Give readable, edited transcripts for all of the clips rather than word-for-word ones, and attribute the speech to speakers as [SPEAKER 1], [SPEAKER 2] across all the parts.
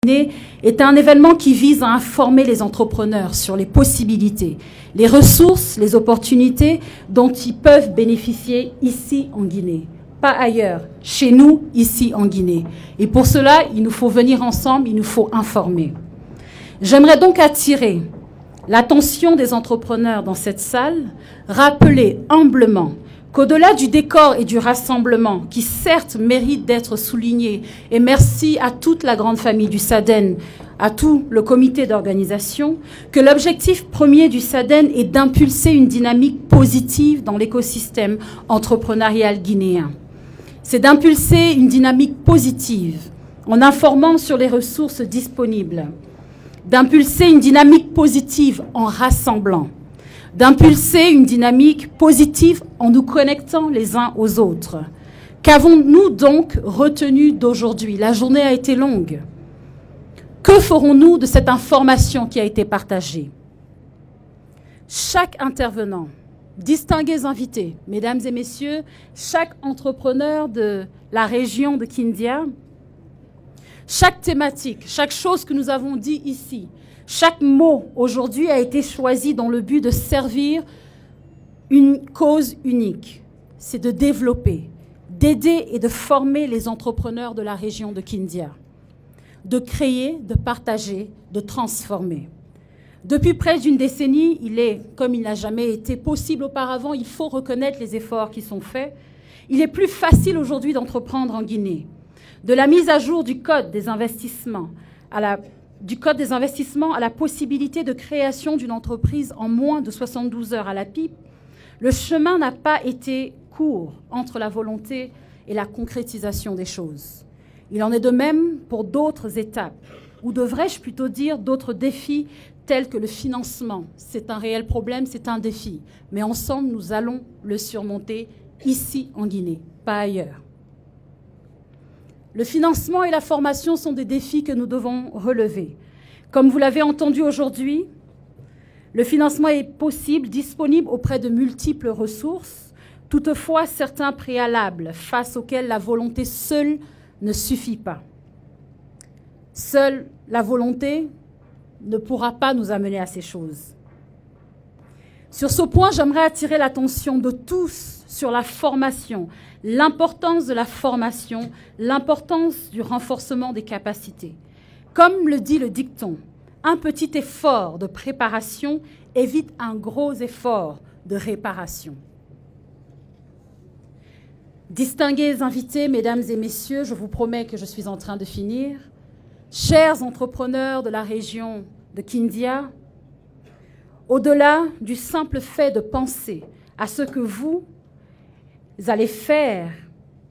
[SPEAKER 1] est un événement qui vise à informer les entrepreneurs sur les possibilités, les ressources, les opportunités dont ils peuvent bénéficier ici en Guinée. Pas ailleurs, chez nous, ici en Guinée. Et pour cela, il nous faut venir ensemble, il nous faut informer. J'aimerais donc attirer l'attention des entrepreneurs dans cette salle, rappeler humblement qu'au-delà du décor et du rassemblement, qui certes mérite d'être souligné, et merci à toute la grande famille du SADEN, à tout le comité d'organisation, que l'objectif premier du SADEN est d'impulser une dynamique positive dans l'écosystème entrepreneurial guinéen. C'est d'impulser une dynamique positive en informant sur les ressources disponibles, d'impulser une dynamique positive en rassemblant, d'impulser une dynamique positive en nous connectant les uns aux autres. Qu'avons-nous donc retenu d'aujourd'hui? La journée a été longue. Que ferons-nous de cette information qui a été partagée? Chaque intervenant, distingués invités, mesdames et messieurs, chaque entrepreneur de la région de Kindia, chaque thématique, chaque chose que nous avons dit ici, chaque mot aujourd'hui a été choisi dans le but de servir une cause unique. C'est de développer, d'aider et de former les entrepreneurs de la région de Kindia, de créer, de partager, de transformer. Depuis près d'une décennie, comme il n'a jamais été possible auparavant, il faut reconnaître les efforts qui sont faits. Il est plus facile aujourd'hui d'entreprendre en Guinée. De la mise à jour du Code des investissements à la possibilité de création d'une entreprise en moins de 72 heures à la pipe, le chemin n'a pas été court entre la volonté et la concrétisation des choses. Il en est de même pour d'autres étapes, ou devrais-je plutôt dire d'autres défis tels que le financement. C'est un réel problème, c'est un défi. Mais ensemble, nous allons le surmonter ici en Guinée, pas ailleurs. Le financement et la formation sont des défis que nous devons relever. Comme vous l'avez entendu aujourd'hui, le financement est possible, disponible auprès de multiples ressources. Toutefois, certains préalables face auxquels la volonté seule ne suffit pas. Seule la volonté ne pourra pas nous amener à ces choses. Sur ce point, j'aimerais attirer l'attention de tous sur la formation, l'importance de la formation, l'importance du renforcement des capacités. Comme le dit le dicton, un petit effort de préparation évite un gros effort de réparation. Distingués invités, mesdames et messieurs, je vous promets que je suis en train de finir. Chers entrepreneurs de la région de Kindia, au-delà du simple fait de penser à ce que vous allez faire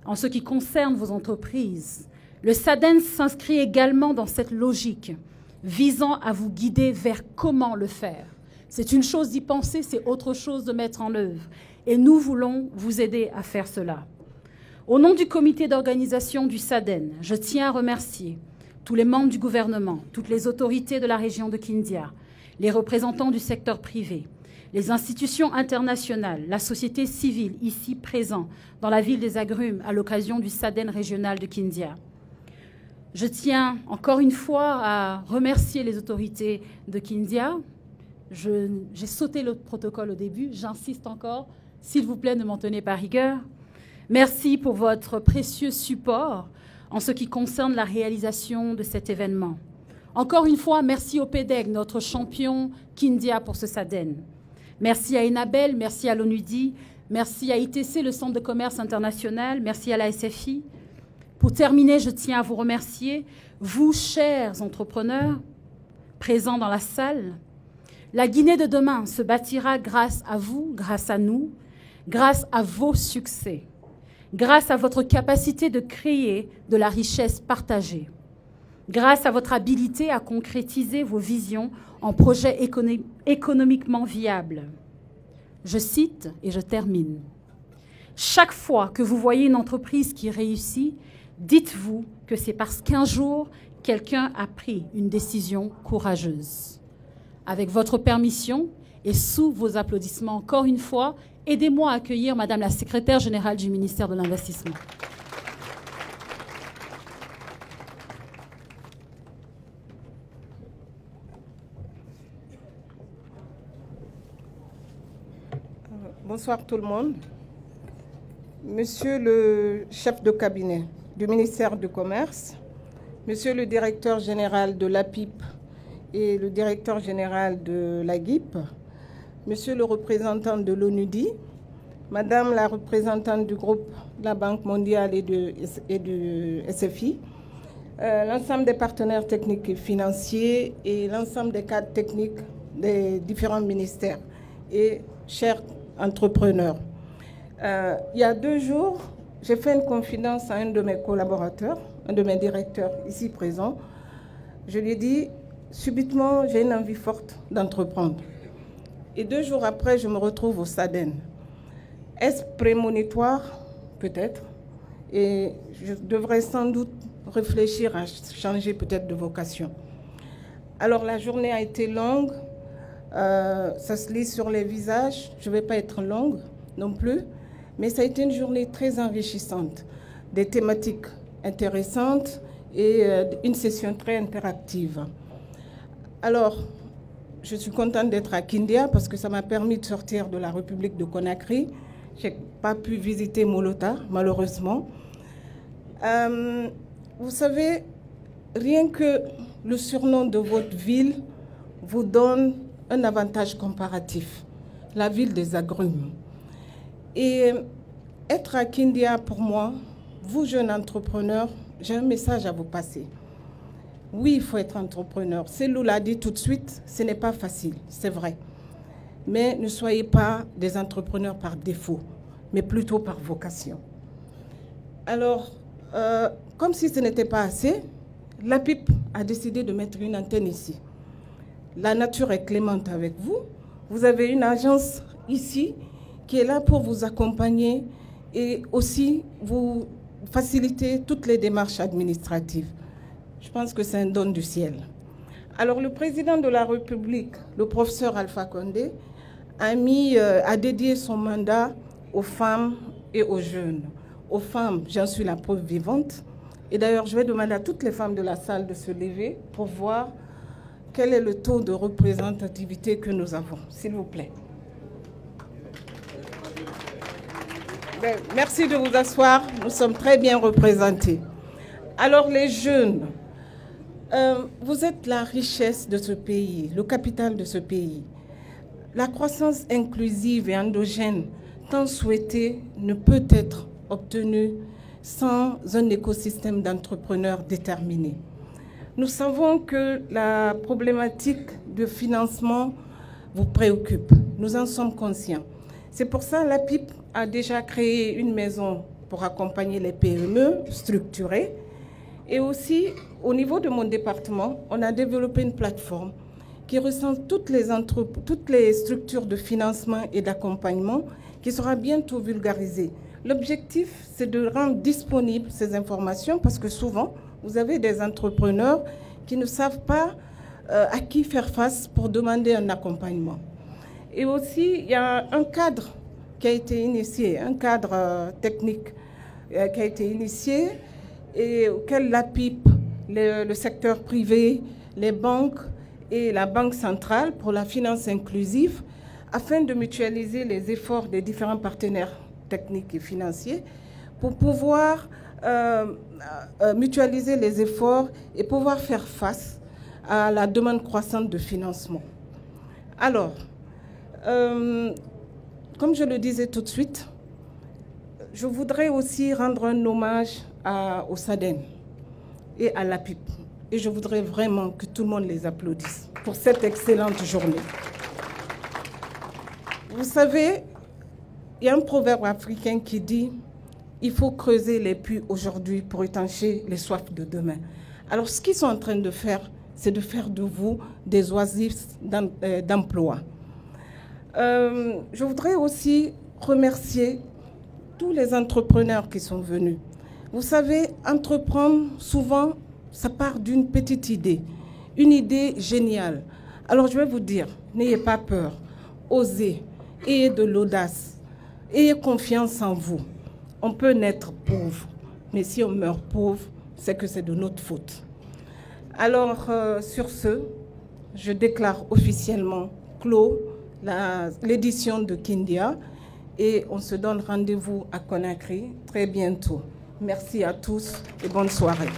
[SPEAKER 1] en ce qui concerne vos entreprises, le SADEN s'inscrit également dans cette logique visant à vous guider vers comment le faire. C'est une chose d'y penser, c'est autre chose de mettre en œuvre. Et nous voulons vous aider à faire cela. Au nom du comité d'organisation du SADEN, je tiens à remercier tous les membres du gouvernement, toutes les autorités de la région de Kindia, les représentants du secteur privé, les institutions internationales, la société civile ici présente dans la ville des Agrumes à l'occasion du SADEN régional de Kindia. Je tiens encore une fois à remercier les autorités de Kindia. J'ai sauté le protocole au début, j'insiste encore, s'il vous plaît, ne m'en tenez pas rigueur. Merci pour votre précieux support en ce qui concerne la réalisation de cet événement. Encore une fois, merci au PEDEG, notre champion Kindia pour ce SADEN. Merci à Enabel, merci à l'ONUDI, merci à ITC, le Centre de commerce international, merci à la SFI. Pour terminer, je tiens à vous remercier, vous, chers entrepreneurs présents dans la salle. La Guinée de demain se bâtira grâce à vous, grâce à nous, grâce à vos succès, grâce à votre capacité de créer de la richesse partagée, grâce à votre habilité à concrétiser vos visions en projets économiquement viables. Je cite et je termine. Chaque fois que vous voyez une entreprise qui réussit, dites-vous que c'est parce qu'un jour, quelqu'un a pris une décision courageuse. Avec votre permission et sous vos applaudissements, encore une fois, aidez-moi à accueillir Madame la secrétaire générale du ministère de l'Investissement.
[SPEAKER 2] Bonsoir tout le monde. Monsieur le chef de cabinet du ministère du Commerce, Monsieur le directeur général de l'APIP et le directeur général de l'AGIP, Monsieur le représentant de l'ONUDI, Madame la représentante du groupe de la Banque mondiale et du SFI, l'ensemble des partenaires techniques et financiers et l'ensemble des cadres techniques des différents ministères et chers entrepreneurs. Il y a 2 jours, j'ai fait une confidence à un de mes collaborateurs, un de mes directeurs ici présent. Je lui ai dit, subitement, j'ai une envie forte d'entreprendre. Et 2 jours après, je me retrouve au SADEN. Est-ce prémonitoire? Peut-être. Et je devrais sans doute réfléchir à changer peut-être de vocation. Alors la journée a été longue, ça se lit sur les visages, je ne vais pas être longue non plus, mais ça a été une journée très enrichissante, des thématiques intéressantes et une session très interactive. Alors, je suis contente d'être à Kindia parce que ça m'a permis de sortir de la République de Conakry. Je n'ai pas pu visiter Molota, malheureusement. Vous savez, rien que le surnom de votre ville vous donne un avantage comparatif, la ville des agrumes. Et être à Kindia, pour moi, vous jeunes entrepreneurs, j'ai un message à vous passer. Oui, il faut être entrepreneur. Cellou l'a dit tout de suite, ce n'est pas facile, c'est vrai. Mais ne soyez pas des entrepreneurs par défaut, mais plutôt par vocation. Alors, comme si ce n'était pas assez, l'APIP a décidé de mettre une antenne ici. La nature est clémente avec vous. Vous avez une agence ici qui est là pour vous accompagner et aussi vous faciliter toutes les démarches administratives. Je pense que c'est un don du ciel. Alors, le président de la République, le professeur Alpha Condé, a dédié son mandat aux femmes et aux jeunes. Aux femmes, j'en suis la preuve vivante. Et d'ailleurs, je vais demander à toutes les femmes de la salle de se lever pour voir quel est le taux de représentativité que nous avons, s'il vous plaît. Merci de vous asseoir, nous sommes très bien représentés. Alors les jeunes, vous êtes la richesse de ce pays, le capital de ce pays. La croissance inclusive et endogène, tant souhaitée, ne peut être obtenue sans un écosystème d'entrepreneurs déterminés. Nous savons que la problématique de financement vous préoccupe. Nous en sommes conscients. C'est pour ça que l'APIP a déjà créé une maison pour accompagner les PME structurées. Et aussi, au niveau de mon département, on a développé une plateforme qui recense toutes les structures de financement et d'accompagnement qui sera bientôt vulgarisée. L'objectif, c'est de rendre disponibles ces informations parce que souvent, vous avez des entrepreneurs qui ne savent pas à qui faire face pour demander un accompagnement. Et aussi, il y a un cadre qui a été initié, un cadre technique qui a été initié et auquel l'APIP, le secteur privé, les banques et la Banque centrale pour la finance inclusive, afin de mutualiser les efforts des différents partenaires techniques et financiers pour pouvoir mutualiser les efforts et pouvoir faire face à la demande croissante de financement. Alors, comme je le disais tout de suite, je voudrais aussi rendre un hommage au SADEN et à l'APIP. Et je voudrais vraiment que tout le monde les applaudisse pour cette excellente journée. Vous savez, il y a un proverbe africain qui dit « Il faut creuser les puits aujourd'hui pour étancher les soifs de demain ». Alors, ce qu'ils sont en train de faire, c'est de faire de vous des oasis d'emploi. Je voudrais aussi remercier tous les entrepreneurs qui sont venus. Vous savez, entreprendre, souvent, ça part d'une petite idée, une idée géniale. Alors, je vais vous dire, n'ayez pas peur, osez, ayez de l'audace, ayez confiance en vous. On peut naître pauvre, mais si on meurt pauvre, c'est que c'est de notre faute. Alors, sur ce, je déclare officiellement clos l'édition de Kindia et on se donne rendez-vous à Conakry très bientôt. Merci à tous et bonne soirée.